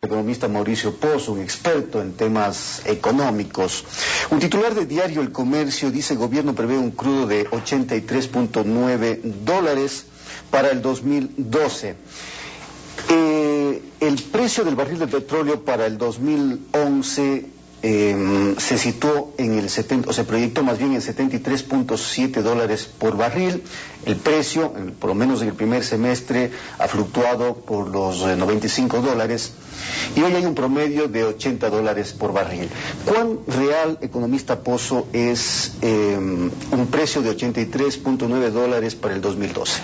economista Mauricio Pozo, un experto en temas económicos. Un titular de diario El Comercio dice: gobierno prevé un crudo de $83.9 para el 2012. El precio del barril de petróleo para el 2011 se situó en el se proyectó más bien en $73.7 por barril. El precio, por lo menos en el primer semestre, ha fluctuado por los $95 y hoy hay un promedio de $80 por barril. ¿Cuán real, economista Pozo, es un precio de $83.9 para el 2012?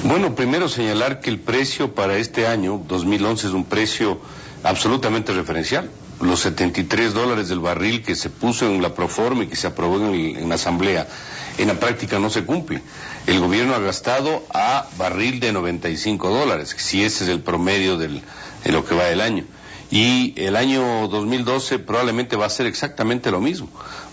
Bueno, primero señalar que el precio para este año, 2011, es un precio absolutamente referencial. Los $73 del barril que se puso en la proforma y que se aprobó en la Asamblea, en la práctica no se cumple. El gobierno ha gastado a barril de $95, si ese es el promedio de lo que va del año. Y el año 2012 probablemente va a ser exactamente lo mismo.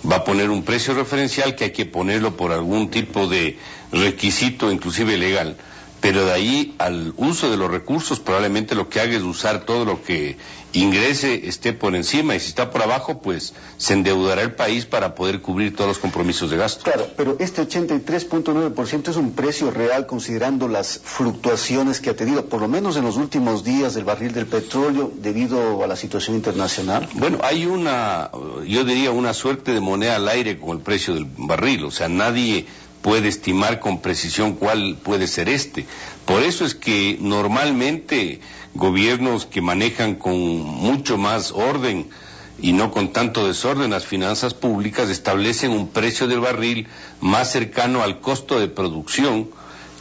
Va a poner un precio referencial que hay que ponerlo por algún tipo de requisito, inclusive legal. Pero de ahí al uso de los recursos, probablemente lo que haga es usar todo lo que ingrese esté por encima, y si está por abajo, pues se endeudará el país para poder cubrir todos los compromisos de gasto. Claro, pero este 83.9% es un precio real considerando las fluctuaciones que ha tenido, por lo menos en los últimos días, del barril del petróleo debido a la situación internacional. Bueno, hay yo diría una suerte de moneda al aire con el precio del barril, o sea, nadie puede estimar con precisión cuál puede ser este. Por eso es que normalmente gobiernos que manejan con mucho más orden y no con tanto desorden las finanzas públicas establecen un precio del barril más cercano al costo de producción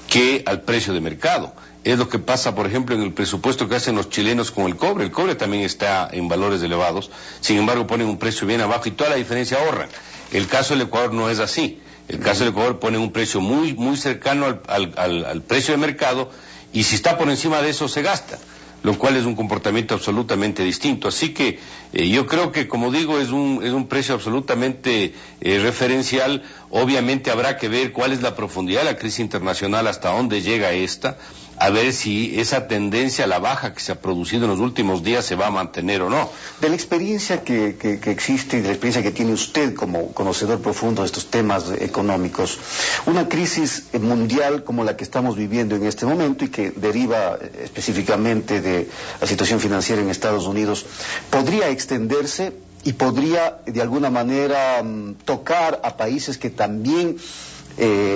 que al precio de mercado. Es lo que pasa, por ejemplo, en el presupuesto que hacen los chilenos con el cobre. El cobre también está en valores elevados, sin embargo ponen un precio bien abajo y toda la diferencia ahorran. El caso del Ecuador no es así. El caso del Ecuador pone un precio muy cercano al precio de mercado, y si está por encima de eso se gasta, lo cual es un comportamiento absolutamente distinto. Así que yo creo que, como digo, es un precio absolutamente referencial. Obviamente habrá que ver cuál es la profundidad de la crisis internacional, hasta dónde llega esta, a ver si esa tendencia a la baja que se ha producido en los últimos días se va a mantener o no. De la experiencia que existe y de la experiencia que tiene usted como conocedor profundo de estos temas económicos, una crisis mundial como la que estamos viviendo en este momento y que deriva específicamente de la situación financiera en Estados Unidos, ¿podría extenderse y podría de alguna manera tocar a países que también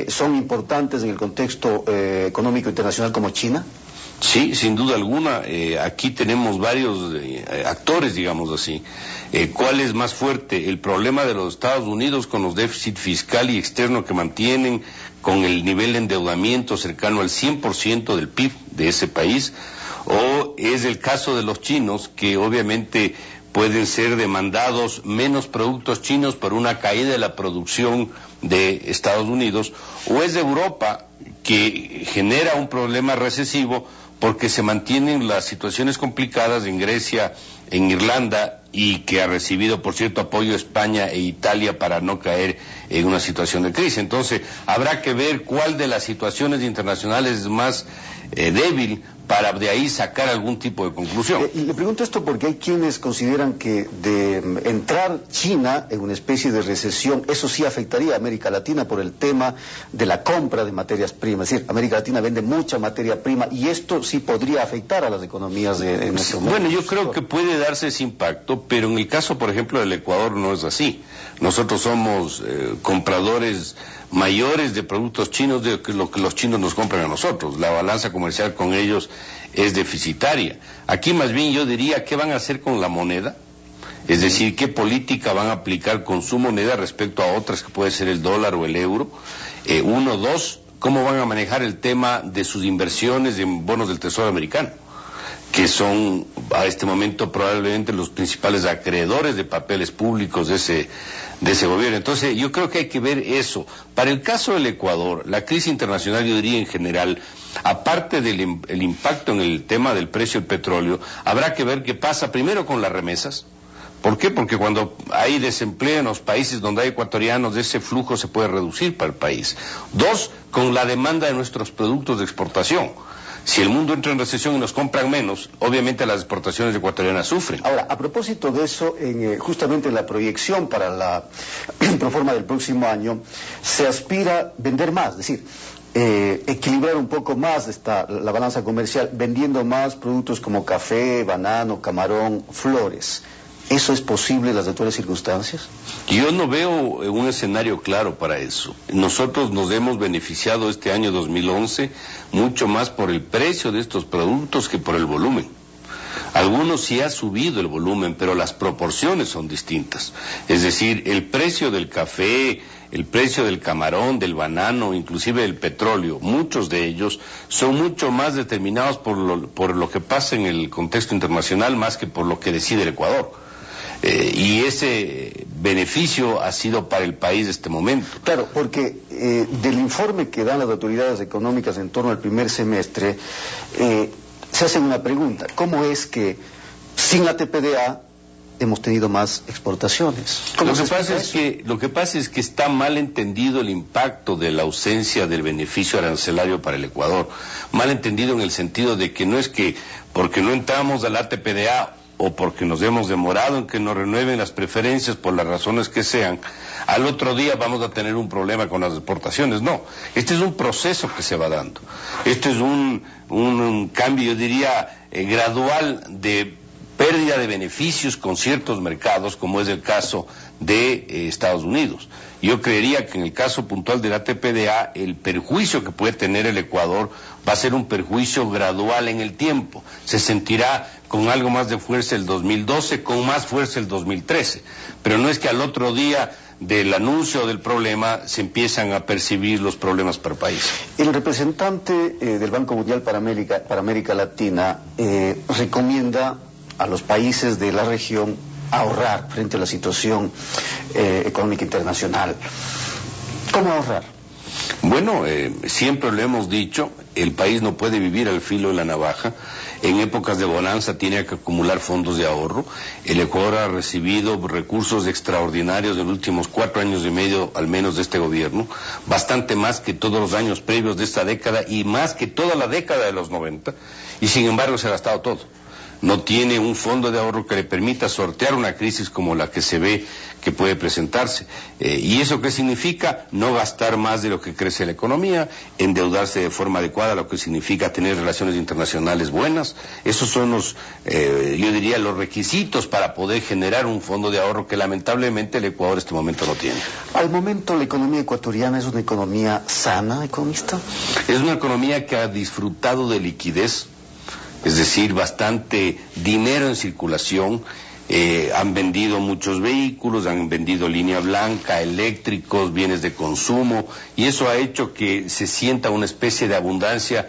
son importantes en el contexto económico internacional, como China? Sí, sin duda alguna. Aquí tenemos varios actores, digamos así. ¿Cuál es más fuerte? ¿El problema de los Estados Unidos con los déficits fiscal y externo que mantienen, con el nivel de endeudamiento cercano al 100% del PIB de ese país? ¿O es el caso de los chinos, que obviamente pueden ser demandados menos productos chinos por una caída de la producción de Estados Unidos? ¿O es de Europa, que genera un problema recesivo porque se mantienen las situaciones complicadas en Grecia, en Irlanda, y que ha recibido, por cierto, apoyo de España e Italia para no caer en una situación de crisis? Entonces, habrá que ver cuál de las situaciones internacionales es más débil para de ahí sacar algún tipo de conclusión. Le pregunto esto porque hay quienes consideran que de entrar China en una especie de recesión, eso sí afectaría a América Latina por el tema de la compra de materias primas. Es decir, América Latina vende mucha materia prima y esto sí podría afectar a las economías de nuestro mundo. Bueno, yo creo que puede darse ese impacto, pero en el caso, por ejemplo, del Ecuador no es así. Nosotros somos compradores mayores de productos chinos de lo que los chinos nos compran a nosotros. La balanza comercial con ellos es deficitaria. Aquí más bien yo diría, ¿qué van a hacer con la moneda? Es decir, ¿qué política van a aplicar con su moneda respecto a otras, que puede ser el dólar o el euro? Uno, dos, ¿cómo van a manejar el tema de sus inversiones en bonos del Tesoro americano, que son a este momento probablemente los principales acreedores de papeles públicos de ese gobierno? Entonces yo creo que hay que ver eso. Para el caso del Ecuador, la crisis internacional, yo diría en general, aparte del impacto en el tema del precio del petróleo, habrá que ver qué pasa primero con las remesas. ¿Por qué? Porque cuando hay desempleo en los países donde hay ecuatorianos, ese flujo se puede reducir para el país. Dos, con la demanda de nuestros productos de exportación. Si el mundo entra en recesión y nos compran menos, obviamente las exportaciones ecuatorianas sufren. Ahora, a propósito de eso, justamente en la proyección para la proforma del próximo año, se aspira a vender más, es decir, equilibrar un poco más la balanza comercial, vendiendo más productos como café, banano, camarón, flores. ¿Eso es posible en las actuales circunstancias? Yo no veo un escenario claro para eso. Nosotros nos hemos beneficiado este año 2011 mucho más por el precio de estos productos que por el volumen. Algunos sí ha subido el volumen, pero las proporciones son distintas. Es decir, el precio del café, el precio del camarón, del banano, inclusive del petróleo, muchos de ellos son mucho más determinados por lo que pasa en el contexto internacional más que por lo que decide el Ecuador. Y ese beneficio ha sido para el país de este momento. Claro, porque del informe que dan las autoridades económicas en torno al primer semestre, se hace una pregunta: ¿cómo es que sin la TPDA hemos tenido más exportaciones? Lo que pasa es que está mal entendido el impacto de la ausencia del beneficio arancelario para el Ecuador. Mal entendido en el sentido de que no es que porque no entramos a la TPDA o porque nos hemos demorado en que nos renueven las preferencias por las razones que sean, al otro día vamos a tener un problema con las exportaciones. No, este es un proceso que se va dando. Este es un cambio, yo diría, gradual de pérdida de beneficios con ciertos mercados, como es el caso de Estados Unidos. Yo creería que en el caso puntual de la TPDA, el perjuicio que puede tener el Ecuador va a ser un perjuicio gradual en el tiempo. Se sentirá con algo más de fuerza el 2012, con más fuerza el 2013. Pero no es que al otro día del anuncio del problema se empiezan a percibir los problemas para el país. El representante del Banco Mundial para América Latina recomienda a los países de la región ahorrar frente a la situación económica internacional. ¿Cómo ahorrar? Bueno, siempre lo hemos dicho, el país no puede vivir al filo de la navaja. En épocas de bonanza tiene que acumular fondos de ahorro. El Ecuador ha recibido recursos extraordinarios en los últimos 4 años y medio, al menos de este gobierno, bastante más que todos los años previos de esta década y más que toda la década de los 90, y sin embargo se ha gastado todo. No tiene un fondo de ahorro que le permita sortear una crisis como la que se ve que puede presentarse. ¿Y eso qué significa? No gastar más de lo que crece la economía, endeudarse de forma adecuada, lo que significa tener relaciones internacionales buenas. Esos son yo diría, los requisitos para poder generar un fondo de ahorro que lamentablemente el Ecuador en este momento no tiene. Al momento, ¿la economía ecuatoriana es una economía sana, economista? Es una economía que ha disfrutado de liquidez. Es decir, bastante dinero en circulación, han vendido muchos vehículos, han vendido línea blanca, eléctricos, bienes de consumo, y eso ha hecho que se sienta una especie de abundancia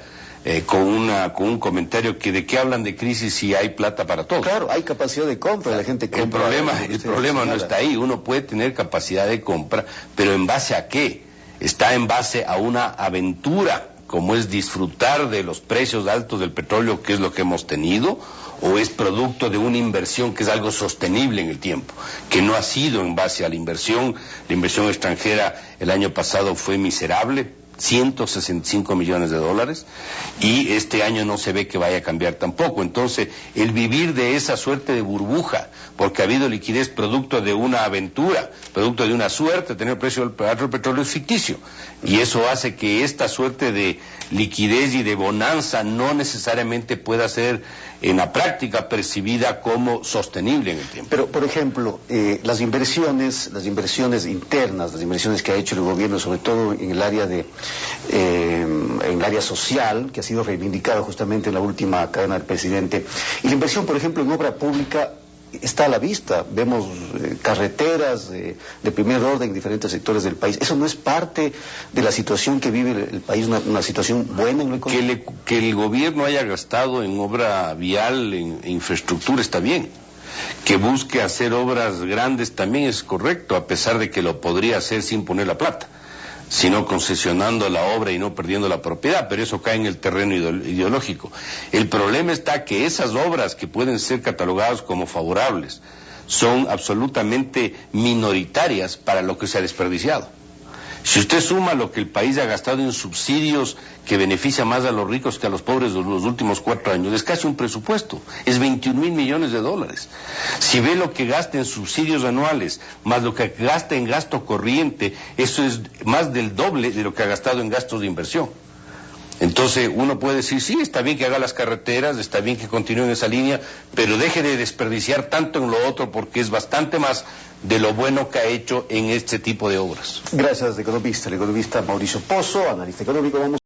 con un comentario que de qué hablan de crisis si hay plata para todo. Claro, hay capacidad de compra, la gente compra. El problema no está ahí, uno puede tener capacidad de compra, pero ¿en base a qué? Está en base a una aventura, como es disfrutar de los precios altos del petróleo, que es lo que hemos tenido, o es producto de una inversión que es algo sostenible en el tiempo, que no ha sido en base a la inversión extranjera el año pasado fue miserable, 165 millones de dólares, y este año no se ve que vaya a cambiar tampoco. Entonces, el vivir de esa suerte de burbuja, porque ha habido liquidez producto de una aventura, producto de una suerte, tener precio del petróleo es ficticio, y eso hace que esta suerte de liquidez y de bonanza no necesariamente pueda ser en la práctica percibida como sostenible en el tiempo. Pero, por ejemplo, las inversiones internas, las inversiones que ha hecho el gobierno, sobre todo en el área en el área social, que ha sido reivindicado justamente en la última cadena del presidente, y la inversión, por ejemplo, en obra pública está a la vista. Vemos carreteras de primer orden en diferentes sectores del país. ¿Eso no es parte de la situación que vive el país, una situación buena en lo económico? Que el gobierno haya gastado en obra vial, en infraestructura, está bien. Que busque hacer obras grandes también es correcto, a pesar de que lo podría hacer sin poner la plata, sino concesionando la obra y no perdiendo la propiedad, pero eso cae en el terreno ideológico. El problema está que esas obras que pueden ser catalogadas como favorables son absolutamente minoritarias para lo que se ha desperdiciado. Si usted suma lo que el país ha gastado en subsidios que beneficia más a los ricos que a los pobres los últimos 4 años, es casi un presupuesto, es 21.000 millones de dólares. Si ve lo que gasta en subsidios anuales, más lo que gasta en gasto corriente, eso es más del doble de lo que ha gastado en gastos de inversión. Entonces uno puede decir, sí, está bien que haga las carreteras, está bien que continúe en esa línea, pero deje de desperdiciar tanto en lo otro porque es bastante más de lo bueno que ha hecho en este tipo de obras. Gracias, economista. El economista Mauricio Pozo, analista económico. Vamos